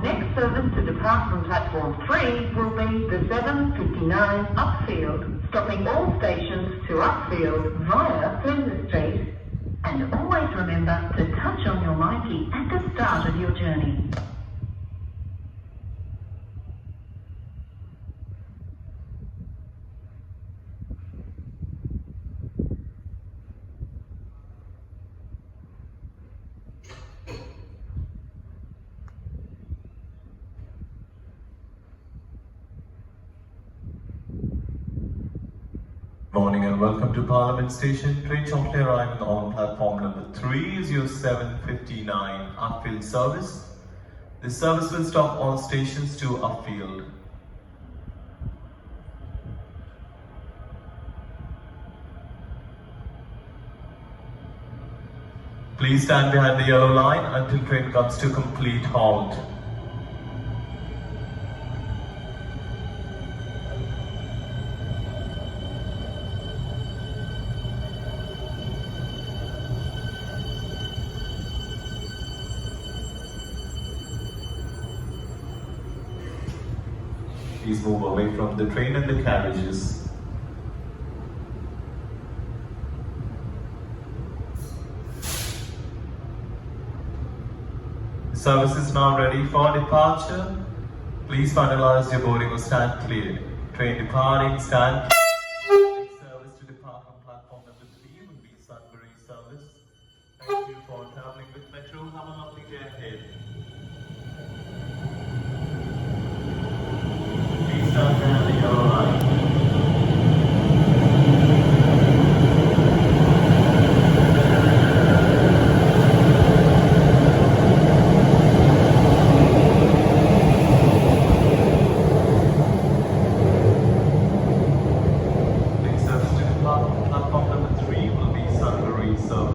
next service to depart from platform 3 will be the 7:59 Upfield, stopping all stations to Upfield via Flinders Street. And always remember to touch on your Mikey at the start of your journey. Morning and welcome to Parliament Station. Train shortly arriving on platform number 3 is your 7:59 Upfield service. This service will stop all stations to Upfield. Please stand behind the yellow line until train comes to complete halt. Please move away from the train and the carriages. The service is now ready for departure. Please finalize your boarding or stand clear. Train departing, stand clear. Next service to depart on platform number 3 will be Sunbury service. Thank you for travelling with Metro. Have a lovely day ahead. Please stand behind the yellow line. Next service to depart on platform number 3 will be Sunbury service.